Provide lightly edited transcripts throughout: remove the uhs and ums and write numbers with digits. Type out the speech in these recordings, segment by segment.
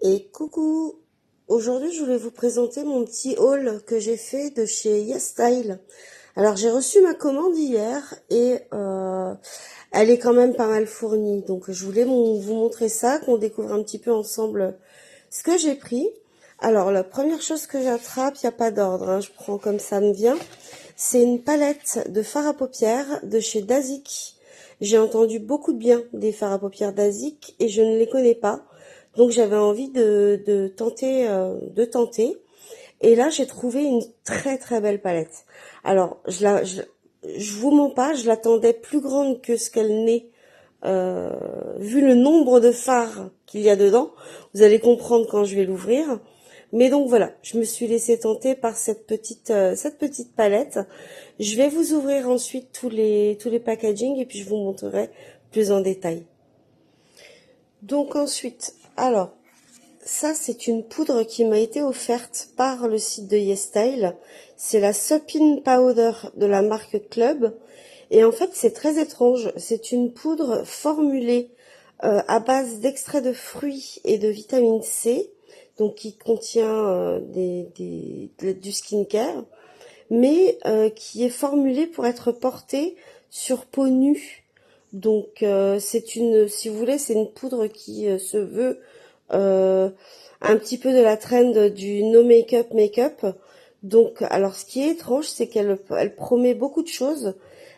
Et coucou! Aujourd'hui, je voulais vous présenter mon petit haul que j'ai fait de chez YesStyle. Alors, j'ai reçu ma commande hier et elle est quand même pas mal fournie. Donc, je voulais vous montrer ça, qu'on découvre un petit peu ensemble ce que j'ai pris. Alors, la première chose que j'attrape, il n'y a pas d'ordre, hein, je prends comme ça me vient. C'est une palette de fards à paupières de chez Dazik. J'ai entendu beaucoup de bien des fards à paupières Dazik et je ne les connais pas. Donc j'avais envie de tenter, Et là j'ai trouvé une très très belle palette. Alors je vous mens pas, je l'attendais plus grande que ce qu'elle n'est. Vu le nombre de fards qu'il y a dedans, vous allez comprendre quand je vais l'ouvrir. Mais donc voilà, je me suis laissée tenter par cette petite palette. Je vais vous ouvrir ensuite tous les packaging et puis je vous montrerai plus en détail. Donc ensuite, alors, ça c'est une poudre qui m'a été offerte par le site de YesStyle. C'est la Supin Powder de la marque Club. Et en fait c'est très étrange, c'est une poudre formulée à base d'extrait de fruits et de vitamine C, donc qui contient du skincare, mais qui est formulée pour être portée sur peau nue. Donc si vous voulez, c'est une poudre qui se veut euh, un petit peu de la trend du no make-up make-up. Donc, alors ce qui est étrange, c'est qu'elle promet beaucoup de choses.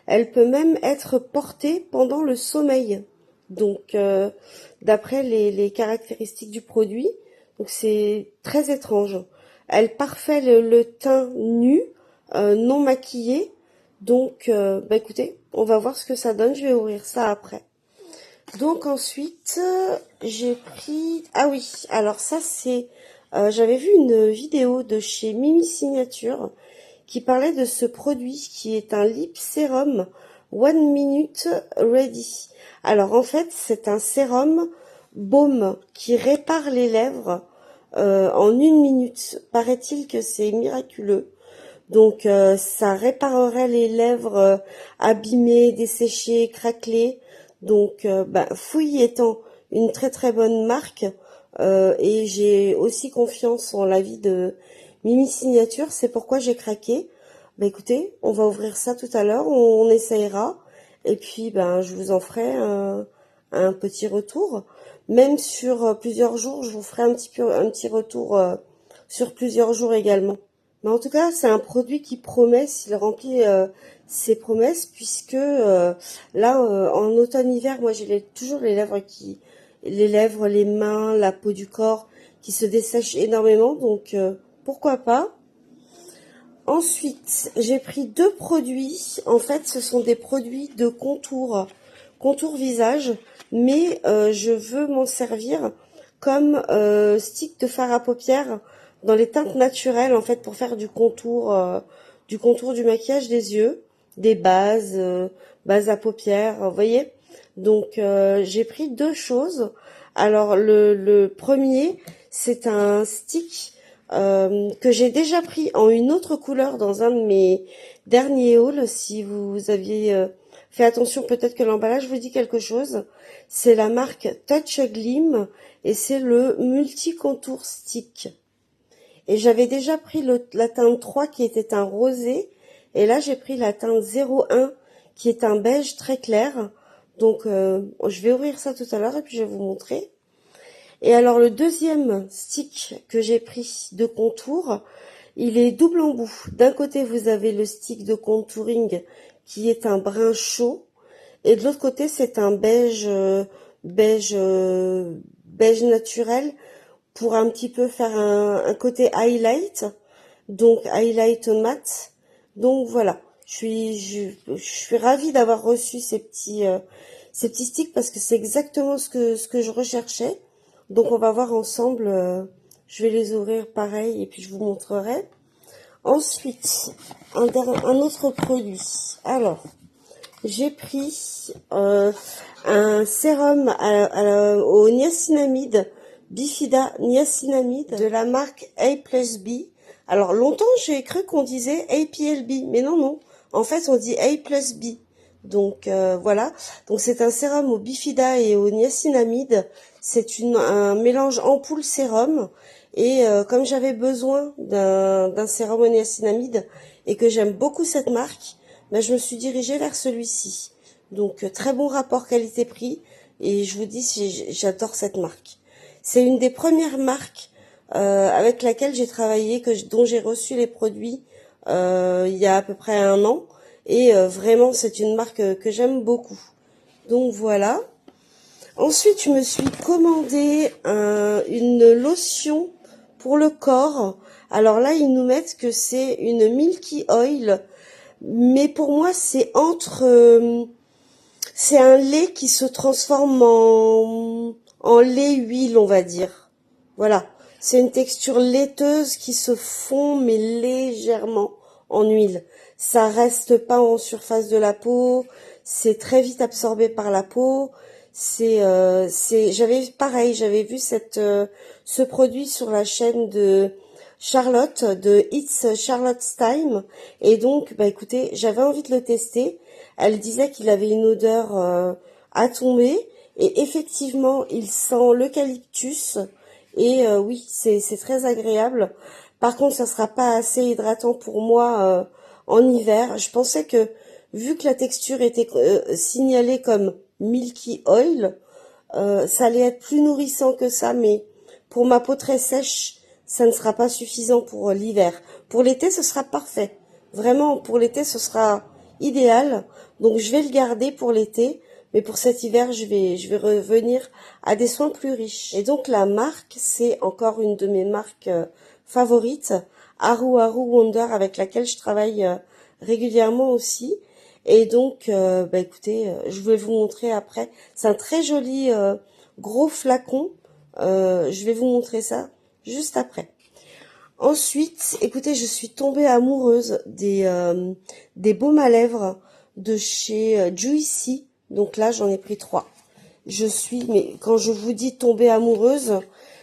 Elle peut même être portée pendant le sommeil. Donc, d'après les caractéristiques du produit, donc c'est très étrange. Elle parfait le teint nu, non maquillé. Donc, bah écoutez, on va voir ce que ça donne. Je vais ouvrir ça après. Donc ensuite, j'ai pris... Ah oui, alors ça c'est... j'avais vu une vidéo de chez Mimi Signature qui parlait de ce produit qui est un lip sérum One Minute Ready. Alors en fait, c'est un sérum baume qui répare les lèvres en 1 minute. Paraît-il que c'est miraculeux. Donc ça réparerait les lèvres abîmées, desséchées, craquelées. Donc Fouille étant une très très bonne marque et j'ai aussi confiance en l'avis de Mimi Signature, c'est pourquoi j'ai craqué. Bah écoutez, on va ouvrir ça tout à l'heure, on essayera et puis je vous en ferai un petit retour. Même sur plusieurs jours, je vous ferai un petit retour sur plusieurs jours également. Mais en tout cas, c'est un produit qui promet, s'il remplit ses promesses, puisque là, en automne-hiver, moi j'ai toujours les lèvres, les mains, la peau du corps qui se dessèchent énormément, donc pourquoi pas. Ensuite, j'ai pris deux produits. En fait, ce sont des produits de contour visage, mais je veux m'en servir comme stick de fard à paupières dans les teintes naturelles, en fait, pour faire du contour du maquillage des yeux, des bases à paupières, vous voyez. Donc, j'ai pris deux choses. Alors, le premier, c'est un stick que j'ai déjà pris en une autre couleur dans un de mes derniers hauls. Si vous aviez fait attention, peut-être que l'emballage vous dit quelque chose. C'est la marque Touch Gleam et c'est le Multi Contour Stick. Et j'avais déjà pris la teinte 3 qui était un rosé et là j'ai pris la teinte 01 qui est un beige très clair. Donc je vais ouvrir ça tout à l'heure et puis je vais vous montrer. Et alors le deuxième stick que j'ai pris de contour, il est double embout. D'un côté vous avez le stick de contouring qui est un brun chaud et de l'autre côté c'est un beige naturel pour un petit peu faire un côté highlight, donc highlight mat. Donc voilà, je suis ravie d'avoir reçu ces petits sticks parce que c'est exactement ce que je recherchais. Donc on va voir ensemble, je vais les ouvrir pareil et puis je vous montrerai. Ensuite, un autre produit. Alors, j'ai pris un sérum au niacinamide, Bifida niacinamide de la marque A plus B. Alors longtemps j'ai cru qu'on disait APLB, mais non. En fait on dit A plus B. Donc voilà, donc c'est un sérum au bifida et au niacinamide. C'est un mélange ampoule sérum. Et comme j'avais besoin d'un sérum au niacinamide et que j'aime beaucoup cette marque, ben, je me suis dirigée vers celui-ci. Donc très bon rapport qualité-prix et je vous dis j'adore cette marque. C'est une des premières marques avec laquelle j'ai travaillé, dont j'ai reçu les produits il y a à peu près un an. Et vraiment, c'est une marque que j'aime beaucoup. Donc voilà. Ensuite, je me suis commandé une lotion pour le corps. Alors là, ils nous mettent que c'est une Milky Oil. Mais pour moi, c'est un lait qui se transforme en lait huile, on va dire. Voilà. C'est une texture laiteuse qui se fond, mais légèrement en huile. Ça reste pas en surface de la peau. C'est très vite absorbé par la peau. J'avais vu ce produit sur la chaîne de Charlotte, de It's Charlotte's Time. Et donc, bah écoutez, j'avais envie de le tester. Elle disait qu'il avait une odeur à tomber. Et effectivement, il sent l'eucalyptus. Et oui, c'est très agréable. Par contre, ça sera pas assez hydratant pour moi en hiver. Je pensais que, vu que la texture était signalée comme Milky Oil, ça allait être plus nourrissant que ça, mais pour ma peau très sèche, ça ne sera pas suffisant pour l'hiver. Pour l'été, ce sera parfait. Vraiment, pour l'été, ce sera idéal. Donc, je vais le garder pour l'été. Mais pour cet hiver, je vais revenir à des soins plus riches. Et donc, la marque, c'est encore une de mes marques favorites, Haru Haru Wonder, avec laquelle je travaille régulièrement aussi. Et donc, bah écoutez, je vais vous montrer après. C'est un très joli gros flacon. Je vais vous montrer ça juste après. Ensuite, écoutez, je suis tombée amoureuse des baumes à lèvres de chez Juicy. Donc là, j'en ai pris 3. Mais quand je vous dis tomber amoureuse,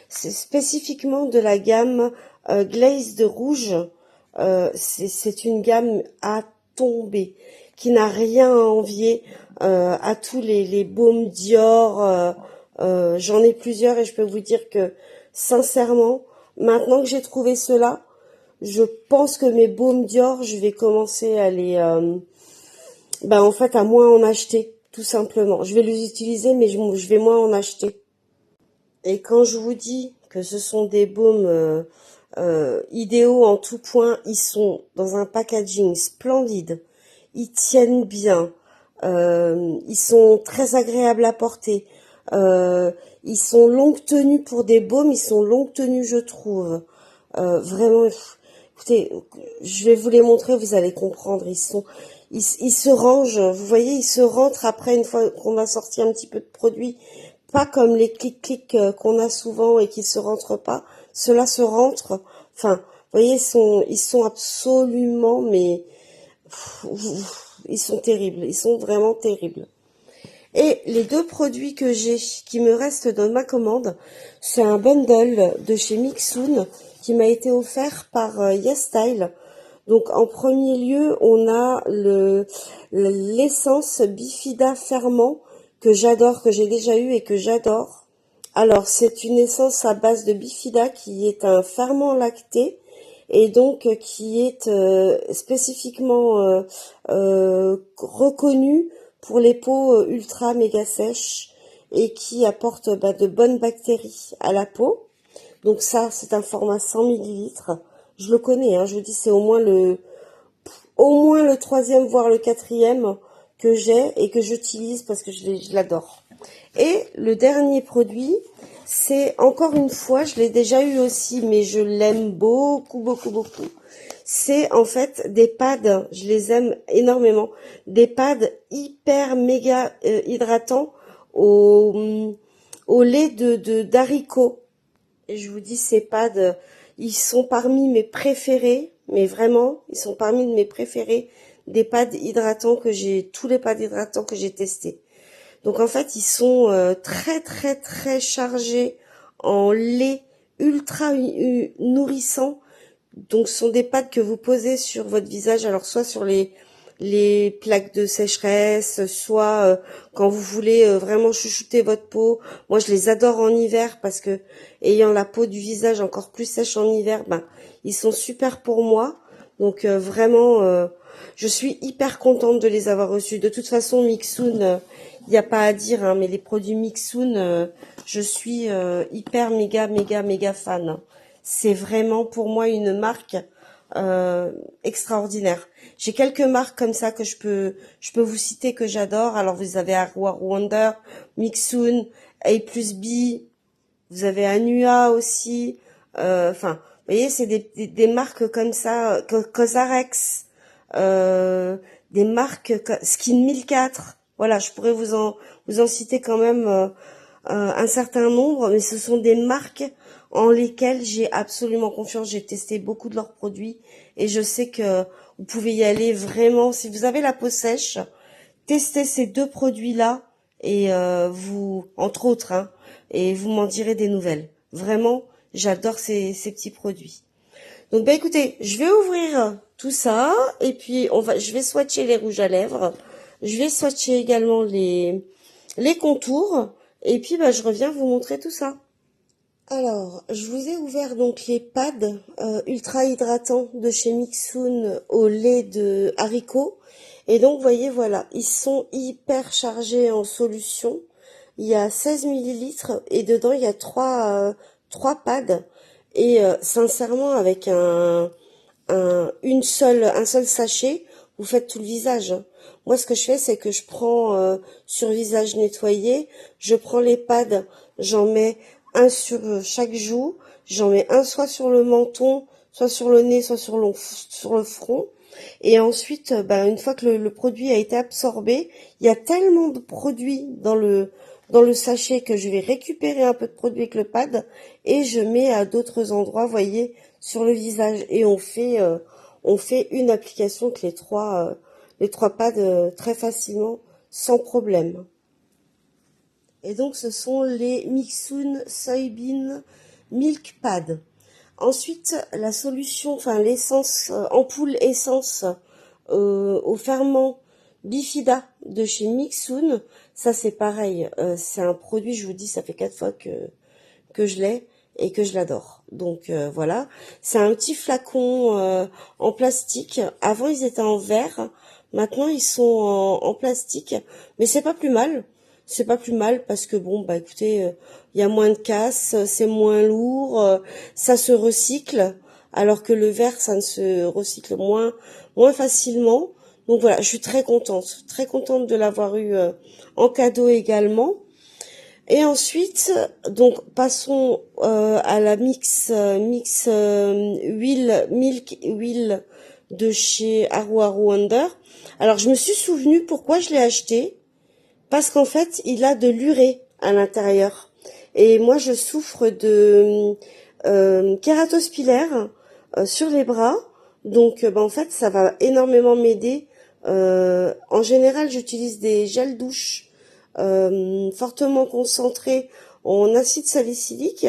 c'est spécifiquement de la gamme Glaze de rouge. C'est une gamme à tomber, qui n'a rien à envier à tous les baumes Dior. J'en ai plusieurs et je peux vous dire que, sincèrement, maintenant que j'ai trouvé cela, je pense que mes baumes Dior, je vais commencer à en fait, à moins en acheter, tout simplement. Je vais les utiliser, mais je vais moins en acheter. Et quand je vous dis que ce sont des baumes idéaux en tout point, ils sont dans un packaging splendide. Ils tiennent bien. Ils sont très agréables à porter. Ils sont longue tenue pour des baumes. Ils sont longue tenue, je trouve. Vraiment, écoutez, je vais vous les montrer, vous allez comprendre. Ils se rangent. Vous voyez, ils se rentrent après une fois qu'on a sorti un petit peu de produit. Pas comme les clics-clics qu'on a souvent et qui se rentrent pas. Ceux-là se rentrent. Enfin, vous voyez, ils sont absolument, mais ils sont terribles. Ils sont vraiment terribles. Et les deux produits que j'ai, qui me restent dans ma commande, c'est un bundle de chez Mixoon qui m'a été offert par YesStyle. Donc en premier lieu, on a l'essence Bifida Ferment que j'adore, que j'ai déjà eu et que j'adore. Alors c'est une essence à base de Bifida qui est un ferment lacté et donc qui est spécifiquement reconnu pour les peaux ultra méga sèches et qui apporte de bonnes bactéries à la peau. Donc ça, c'est un format 100 millilitres. Je le connais, hein, je vous dis, c'est au moins le troisième, voire le quatrième que j'ai et que j'utilise parce que je l'adore. Et le dernier produit, c'est encore une fois, je l'ai déjà eu aussi, mais je l'aime beaucoup, beaucoup, beaucoup. C'est en fait des pads, je les aime énormément, des pads hyper méga hydratants au lait d'haricot. Et je vous dis, ces pads, ils sont parmi mes préférés, mais vraiment, ils sont parmi mes préférés des pads hydratants tous les pads hydratants que j'ai testés. Donc en fait, ils sont très très très chargés en lait ultra nourrissant. Donc ce sont des pads que vous posez sur votre visage, alors soit sur les plaques de sécheresse, soit quand vous voulez vraiment chouchouter votre peau. Moi, je les adore en hiver parce que ayant la peau du visage encore plus sèche en hiver, ben ils sont super pour moi. Donc vraiment, je suis hyper contente de les avoir reçus. De toute façon, Mixoon, il n'y a pas à dire, hein, mais les produits Mixoon, je suis hyper méga fan. C'est vraiment pour moi une marque extraordinaire. J'ai quelques marques comme ça que je peux vous citer que j'adore. Alors vous avez Arwa Wonder, Mixoon, A plus B, vous avez Anua aussi. Enfin, vous voyez, c'est des marques comme ça, Cosrx, des marques Skin 1004. Voilà, je pourrais vous en citer quand même un certain nombre, mais ce sont des marques en lesquelles j'ai absolument confiance. J'ai testé beaucoup de leurs produits et je sais que vous pouvez y aller vraiment. Si vous avez la peau sèche, testez ces deux produits-là et vous, entre autres, hein, et vous m'en direz des nouvelles. Vraiment, j'adore ces petits produits. Donc bah écoutez, je vais ouvrir tout ça et puis je vais swatcher les rouges à lèvres. Je vais swatcher également les contours et puis bah je reviens vous montrer tout ça. Alors, je vous ai ouvert donc les pads ultra hydratants de chez Mixoon au lait de haricot. Et donc, vous voyez, voilà, ils sont hyper chargés en solution. Il y a 16 millilitres et dedans, il y a trois pads. Et sincèrement, avec un seul sachet, vous faites tout le visage. Moi, ce que je fais, c'est que je prends sur visage nettoyé, je prends les pads, j'en mets un sur chaque joue, j'en mets un soit sur le menton, soit sur le nez, soit sur le front. Et ensuite, ben, une fois que le produit a été absorbé, il y a tellement de produits dans le sachet que je vais récupérer un peu de produit avec le pad et je mets à d'autres endroits, voyez, sur le visage. Et on fait une application avec les trois pads très facilement, sans problème. Et donc, ce sont les Mixoon Soybean Milk Pad. Ensuite, la solution, enfin l'essence, ampoule essence au ferment bifida de chez Mixoon. Ça, c'est pareil. C'est un produit, je vous dis, ça fait 4 fois que je l'ai et que je l'adore. Donc voilà. C'est un petit flacon en plastique. Avant, ils étaient en verre. Maintenant, ils sont en plastique. Mais c'est pas plus mal. C'est pas plus mal parce que bon, bah écoutez, il y a moins de casse, c'est moins lourd, ça se recycle, alors que le verre, ça ne se recycle moins facilement. Donc voilà, je suis très contente de l'avoir eu en cadeau également. Et ensuite, donc passons à la mix huile milk huile de chez Arwa Wonder. Alors je me suis souvenu pourquoi je l'ai acheté. Parce qu'en fait, il a de l'urée à l'intérieur. Et moi, je souffre de kératospilaire sur les bras. Donc, en fait, ça va énormément m'aider. En général, j'utilise des gels douche fortement concentrés en acide salicylique.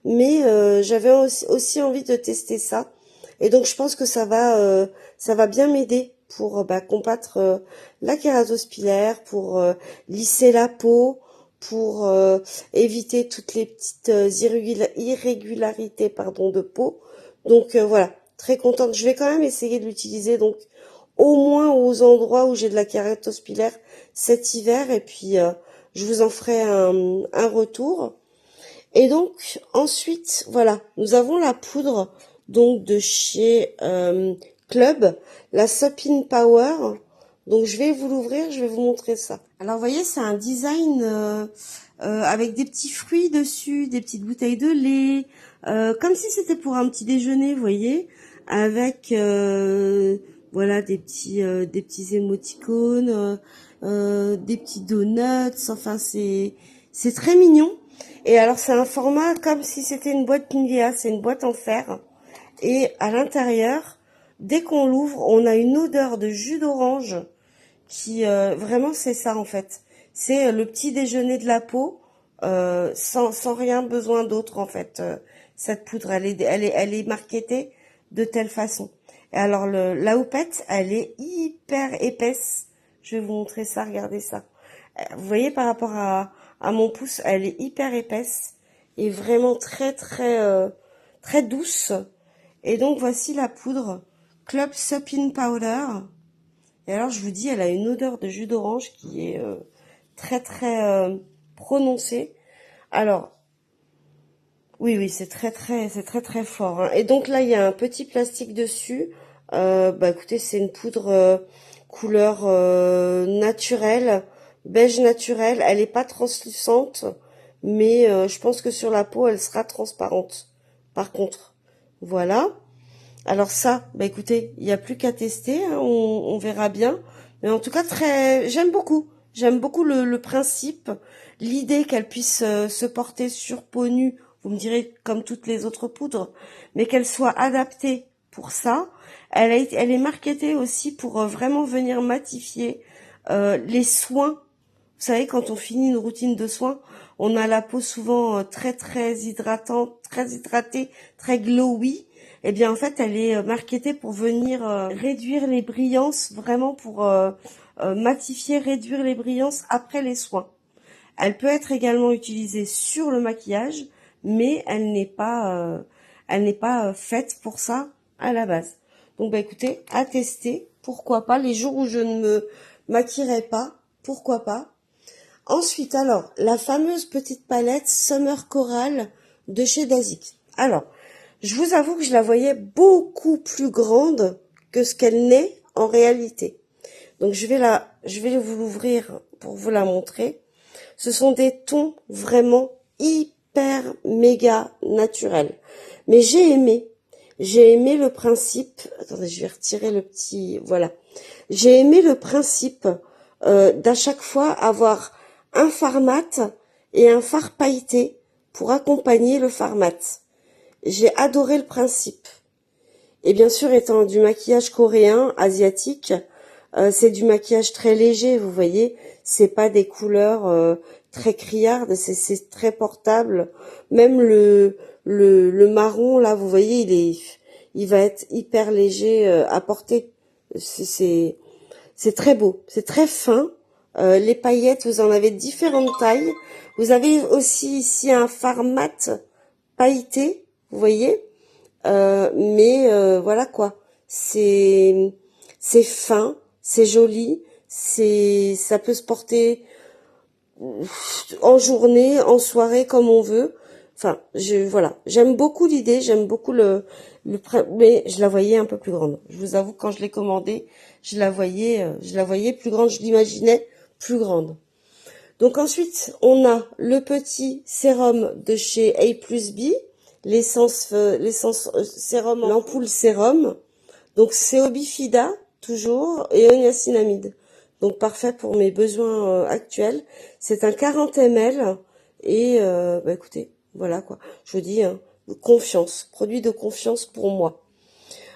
Mais j'avais aussi envie de tester ça. Et donc, je pense que ça va bien m'aider pour combattre la kératospilaire, pour lisser la peau, pour éviter toutes les petites irrégularités de peau. Donc voilà, très contente. Je vais quand même essayer de l'utiliser donc au moins aux endroits où j'ai de la kératospilaire cet hiver et puis je vous en ferai un retour. Et donc ensuite, voilà, nous avons la poudre donc de chez Club, la Sopin Power. Donc je vais vous l'ouvrir, je vais vous montrer ça. Alors vous voyez, c'est un design avec des petits fruits dessus, des petites bouteilles de lait, comme si c'était pour un petit déjeuner, vous voyez, avec voilà des petits émoticônes, des petits donuts. Enfin c'est très mignon. Et alors c'est un format comme si c'était une boîte Nivea, c'est une boîte en fer. Et à l'intérieur, dès qu'on l'ouvre, on a une odeur de jus d'orange qui vraiment c'est ça en fait. C'est le petit déjeuner de la peau sans rien besoin d'autre en fait. Cette poudre, elle est marketée de telle façon. Et alors, la houppette, elle est hyper épaisse. Je vais vous montrer ça, regardez ça. Vous voyez, par rapport à mon pouce, elle est hyper épaisse et vraiment très douce. Et donc, voici la poudre Club Supping Powder. Et alors, je vous dis, elle a une odeur de jus d'orange qui est très prononcée. Alors, oui, c'est très fort, hein. Et donc là, il y a un petit plastique dessus. Bah écoutez, c'est une poudre couleur naturelle, beige naturel. Elle est pas translucente, mais je pense que sur la peau, elle sera transparente. Par contre, voilà. Alors ça, bah écoutez, il n'y a plus qu'à tester, hein, on verra bien. Mais en tout cas, j'aime beaucoup. J'aime beaucoup le principe, l'idée qu'elle puisse se porter sur peau nue, vous me direz comme toutes les autres poudres, mais qu'elle soit adaptée pour ça. Elle est marketée aussi pour vraiment venir matifier les soins. Vous savez, quand on finit une routine de soins, on a la peau souvent très hydratante, très hydratée, très glowy. Eh bien, en fait, elle est marketée pour venir réduire les brillances, vraiment pour matifier, réduire les brillances après les soins. Elle peut être également utilisée sur le maquillage, mais elle n'est pas faite pour ça à la base. Donc, bah écoutez, à tester, pourquoi pas. Les jours où je ne me maquillerai pas, pourquoi pas. Ensuite, alors, la fameuse petite palette Summer Coral de chez Dazik. Alors, je vous avoue que je la voyais beaucoup plus grande que ce qu'elle n'est en réalité. Donc, je vais vous l'ouvrir pour vous la montrer. Ce sont des tons vraiment hyper méga naturels. Mais j'ai aimé le principe. Attendez, je vais retirer le petit. Voilà. J'ai aimé le principe d'à chaque fois avoir un fard mat et un fard pailleté pour accompagner le fard mat. J'ai adoré le principe. Et bien sûr, étant du maquillage coréen, asiatique, c'est du maquillage très léger, vous voyez. C'est pas des couleurs très criardes, c'est très portable. Même le marron, là, vous voyez, il va être hyper léger à porter. C'est très beau, c'est très fin. Les paillettes, vous en avez différentes tailles. Vous avez aussi ici un fard mat pailleté, vous voyez. Mais voilà quoi. C'est fin, c'est joli, ça peut se porter en journée, en soirée comme on veut. Enfin, voilà, j'aime beaucoup l'idée, j'aime beaucoup mais je la voyais un peu plus grande. Je vous avoue, quand je l'ai commandée, je la voyais plus grande, je l'imaginais plus grande. Donc ensuite, on a le petit sérum de chez A plus B, l'essence sérum, l'ampoule sérum. Donc c'est Obifida, toujours, et niacinamide. Donc parfait pour mes besoins actuels. C'est un 40 ml et bah écoutez, voilà quoi. Je vous dis, hein, confiance, produit de confiance pour moi.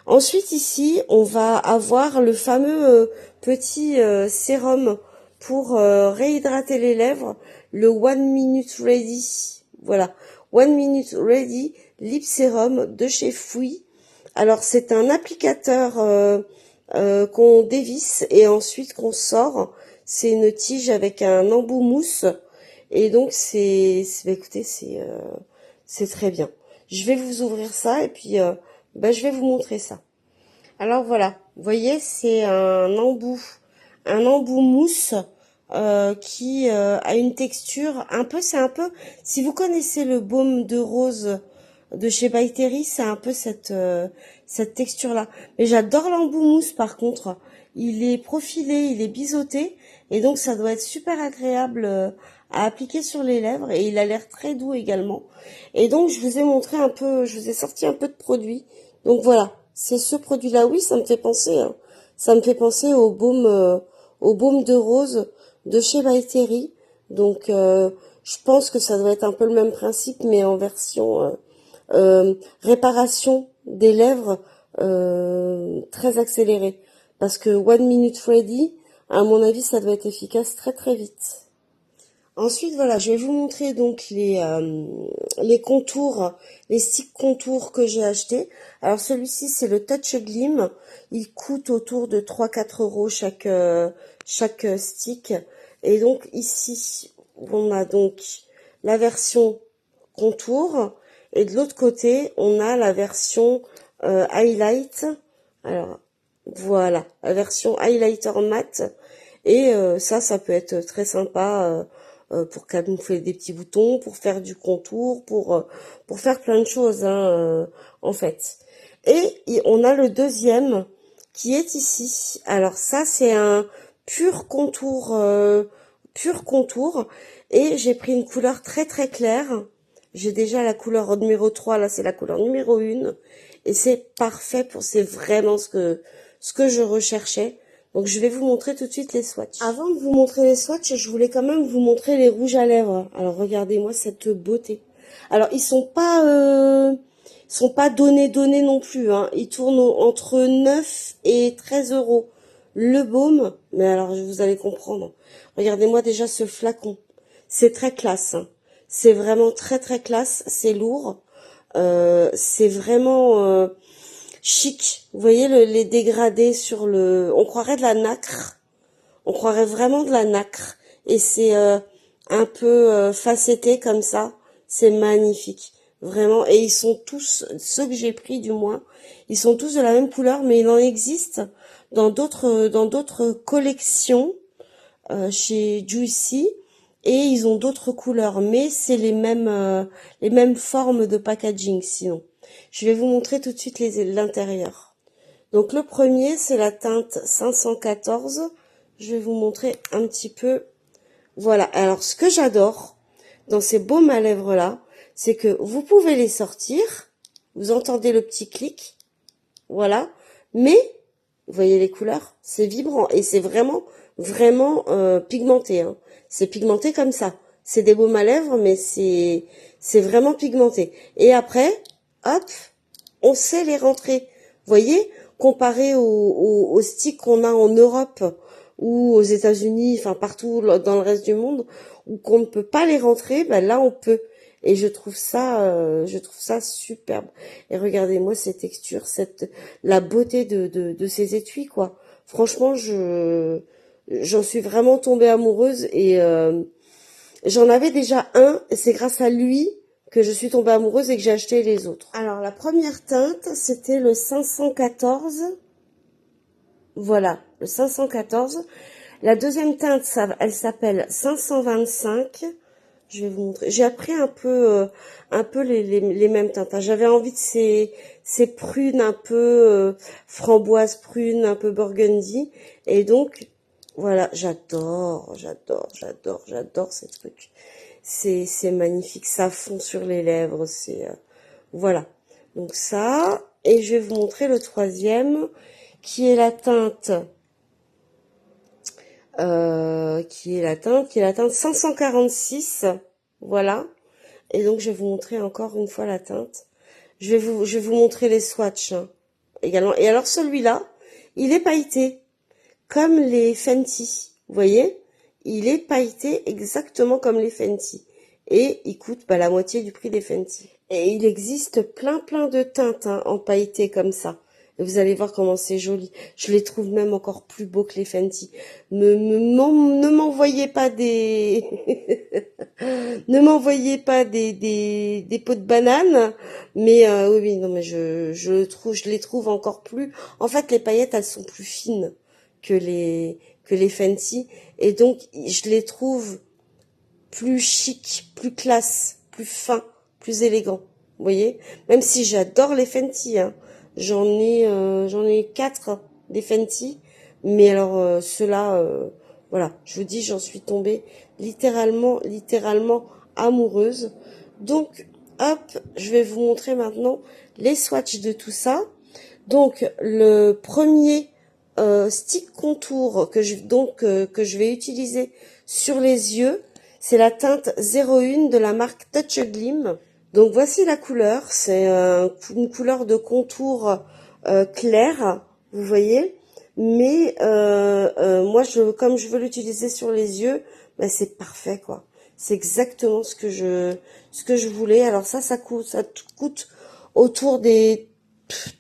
Ensuite ici, on va avoir le fameux petit sérum pour réhydrater les lèvres, le One Minute Ready. Voilà, One Minute Ready Lip Serum de chez Fouille. Alors c'est un applicateur qu'on dévisse et ensuite qu'on sort. C'est une tige avec un embout mousse et donc écoutez, c'est très bien. Je vais vous ouvrir ça et puis bah, je vais vous montrer ça. Alors voilà, vous voyez, c'est un embout mousse qui a une texture c'est un peu, si vous connaissez le baume de rose de chez By Terry, c'est un peu cette texture-là. Mais j'adore l'embout mousse par contre. Il est profilé, il est biseauté et donc ça doit être super agréable à appliquer sur les lèvres et il a l'air très doux également. Et donc je vous ai montré un peu, je vous ai sorti un peu de produits. Donc voilà, c'est ce produit-là. Oui, ça me fait penser, hein. Ça me fait penser au baume de rose de chez By Terry. Donc je pense que ça doit être un peu le même principe, mais en version réparation des lèvres très accélérée. Parce que One Minute Ready, à mon avis, ça doit être efficace très vite. Ensuite, voilà, je vais vous montrer donc les contours, les sticks contours que j'ai achetés. Alors, celui-ci, c'est le Touch Glim. Il coûte autour de 3-4 € chaque stick. Et donc, ici, on a donc la version contour. Et de l'autre côté, on a la version highlight. Alors, voilà, la version highlighter mat. Et ça peut être très sympa pour camoufler des petits boutons, pour faire du contour, pour faire plein de choses, hein, en fait. Et on a le deuxième qui est ici. Alors ça, c'est un pur contour, pur contour. Et j'ai pris une couleur très très claire. J'ai déjà la couleur numéro 3, là c'est la couleur numéro 1. Et c'est parfait c'est vraiment ce que je recherchais. Donc je vais vous montrer tout de suite les swatchs. Avant de vous montrer les swatchs, je voulais quand même vous montrer les rouges à lèvres. Alors regardez-moi cette beauté. Alors ils sont pas donnés non plus, hein. Ils tournent entre 9 et 13 € le baume. Mais alors vous allez comprendre. Regardez-moi déjà ce flacon. C'est très classe, hein. C'est vraiment très très classe. C'est lourd. C'est vraiment chic. Vous voyez les dégradés sur on croirait de la nacre. On croirait vraiment de la nacre. Et c'est un peu facetté comme ça. C'est magnifique. Vraiment. Et ils sont tous, ceux que j'ai pris du moins, ils sont tous de la même couleur, mais il en existe dans d'autres collections chez Juicy. Et ils ont d'autres couleurs, mais c'est les mêmes formes de packaging sinon. Je vais vous montrer tout de suite l'intérieur. Donc le premier, c'est la teinte 514. Je vais vous montrer un petit peu. Voilà, alors ce que j'adore dans ces baumes à lèvres là, c'est que vous pouvez les sortir. Vous entendez le petit clic. Voilà. Mais, vous voyez les couleurs, c'est vibrant. Et c'est vraiment, vraiment pigmenté, hein. C'est pigmenté comme ça. C'est des baumes à lèvres, mais c'est vraiment pigmenté. Et après, hop, on sait les rentrer. Vous voyez, comparé aux sticks qu'on a en Europe ou aux États-Unis, enfin partout dans le reste du monde, où qu'on ne peut pas les rentrer, ben là on peut. Et je trouve ça superbe. Et regardez-moi ces textures, la beauté de ces étuis, quoi. Franchement, j'en suis vraiment tombée amoureuse et j'en avais déjà un. Et c'est grâce à lui que je suis tombée amoureuse et que j'ai acheté les autres. Alors la première teinte, c'était le 514. Voilà, le 514. La deuxième teinte, elle s'appelle 525. Je vais vous montrer. J'ai appris un peu les mêmes teintes, hein. J'avais envie de ces prunes un peu framboise prune, un peu burgundy. Et donc, voilà, j'adore ces trucs. C'est magnifique, ça fond sur les lèvres. Voilà. Donc ça, et je vais vous montrer le troisième, qui est la teinte. Qui est la teinte 546, voilà. Et donc je vais vous montrer encore une fois la teinte. Je vais vous montrer les swatchs, hein, également. Et alors celui-là, il est pailleté comme les Fenty, vous voyez, il est pailleté exactement comme les Fenty et il coûte la moitié du prix des Fenty. Et il existe plein de teintes, hein, en pailleté comme ça. Et vous allez voir comment c'est joli. Je les trouve même encore plus beaux que les Fenty. Ne m'envoyez pas des ne m'envoyez pas des pots de banane, mais oui, non, mais je les trouve encore plus. En fait, les paillettes, elles sont plus fines que les Fenty, et donc je les trouve plus chic, plus classe, plus fin, plus élégant. Vous voyez, même si j'adore les Fenty, hein. J'en ai 4 des Fenty, mais alors ceux-là, voilà, je vous dis, j'en suis tombée littéralement amoureuse. Donc, hop, je vais vous montrer maintenant les swatchs de tout ça. Donc, le premier stick contour que je vais utiliser sur les yeux, c'est la teinte 01 de la marque Touch Glim. Donc voici la couleur, c'est une couleur de contour clair, vous voyez, mais moi comme je veux l'utiliser sur les yeux, c'est parfait quoi. C'est exactement ce que je voulais. Alors ça coûte autour des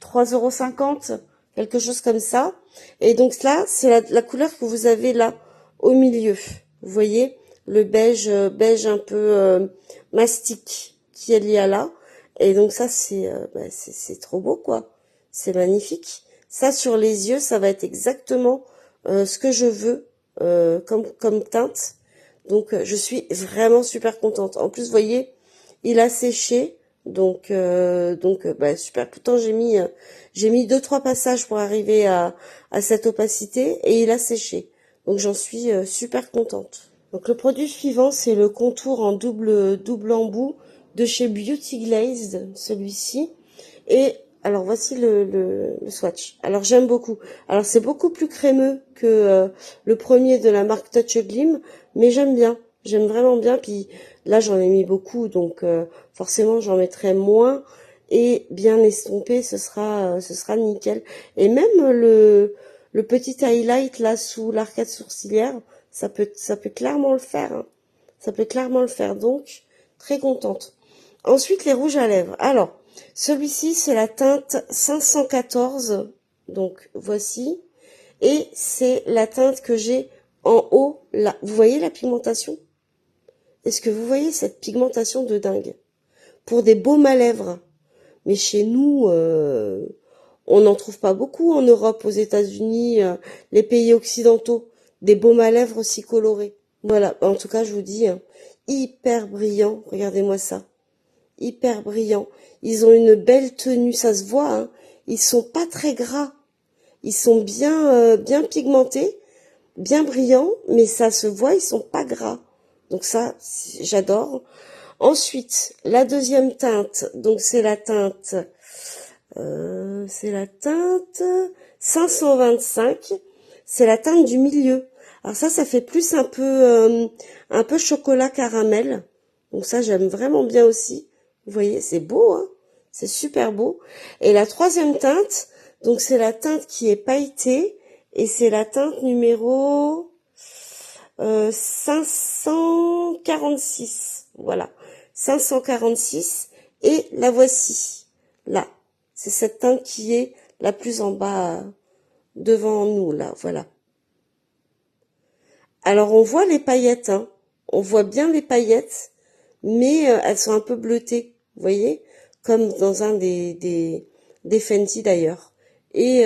3,50 €, quelque chose comme ça. Et donc là, c'est la couleur que vous avez là, au milieu. Vous voyez, le beige, beige un peu mastic qui est lié à là. Et donc ça, c'est trop beau, quoi. C'est magnifique. Ça, sur les yeux, ça va être exactement ce que je veux comme teinte. Donc, je suis vraiment super contente. En plus, vous voyez, il a séché. Donc, super content. J'ai mis 2-3 passages pour arriver à cette opacité et il a séché. Donc, j'en suis super contente. Donc, le produit suivant, c'est le contour en double embout de chez Beauty Glazed, celui-ci. Et alors voici le swatch. Alors j'aime beaucoup. Alors c'est beaucoup plus crémeux que le premier de la marque Touch Glim, mais j'aime bien. J'aime vraiment bien. Puis là j'en ai mis beaucoup, donc forcément j'en mettrai moins et bien estompé, ce sera nickel. Et même le petit highlight là sous l'arcade sourcilière, ça peut clairement le faire. Hein. Ça peut clairement le faire. Donc très contente. Ensuite les rouges à lèvres. Alors celui-ci, c'est la teinte 514, donc voici, et c'est la teinte que j'ai en haut, là. Vous voyez la pigmentation? Est-ce que vous voyez cette pigmentation de dingue? Pour des baumes à lèvres. Mais chez nous, on n'en trouve pas beaucoup en Europe, aux États-Unis, les pays occidentaux, des baumes à lèvres aussi colorés. Voilà, en tout cas, je vous dis, hein, hyper brillant, regardez-moi ça. Hyper brillant. Ils ont une belle tenue, ça se voit, hein. Ils sont pas très gras. Ils sont bien pigmentés, bien brillants, mais ça se voit, ils sont pas gras. Donc ça, j'adore. Ensuite, la deuxième teinte, donc c'est la teinte 525. C'est la teinte du milieu. Alors ça fait plus un peu chocolat caramel. Donc ça, j'aime vraiment bien aussi. Vous voyez, c'est beau, hein? C'est super beau. Et la troisième teinte, donc c'est la teinte qui est pailletée et c'est la teinte numéro 546. Voilà, 546 et la voici. Là, c'est cette teinte qui est la plus en bas devant nous, là, voilà. Alors on voit les paillettes, hein. On voit bien les paillettes, mais elles sont un peu bleutées, vous voyez, comme dans un des Fenty d'ailleurs. Et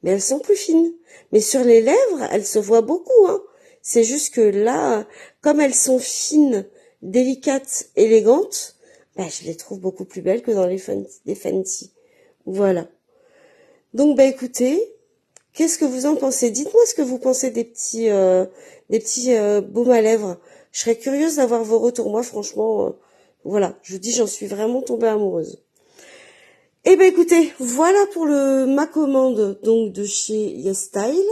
mais elles sont plus fines. Mais sur les lèvres, elles se voient beaucoup, hein. C'est juste que là, comme elles sont fines, délicates, élégantes, bah, je les trouve beaucoup plus belles que dans les Fenty. Voilà. Donc bah écoutez, qu'est-ce que vous en pensez? Dites-moi ce que vous pensez des petits baumes à lèvres. Je serais curieuse d'avoir vos retours. Moi, franchement, voilà, je vous dis, j'en suis vraiment tombée amoureuse. Eh ben écoutez, voilà pour ma commande donc de chez YesStyle.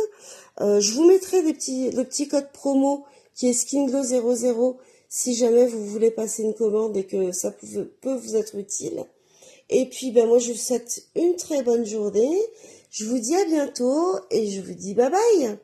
Je vous mettrai le petit code promo qui est SkinGlow00 si jamais vous voulez passer une commande et que ça peut vous être utile. Et puis ben moi je vous souhaite une très bonne journée. Je vous dis à bientôt et je vous dis bye bye.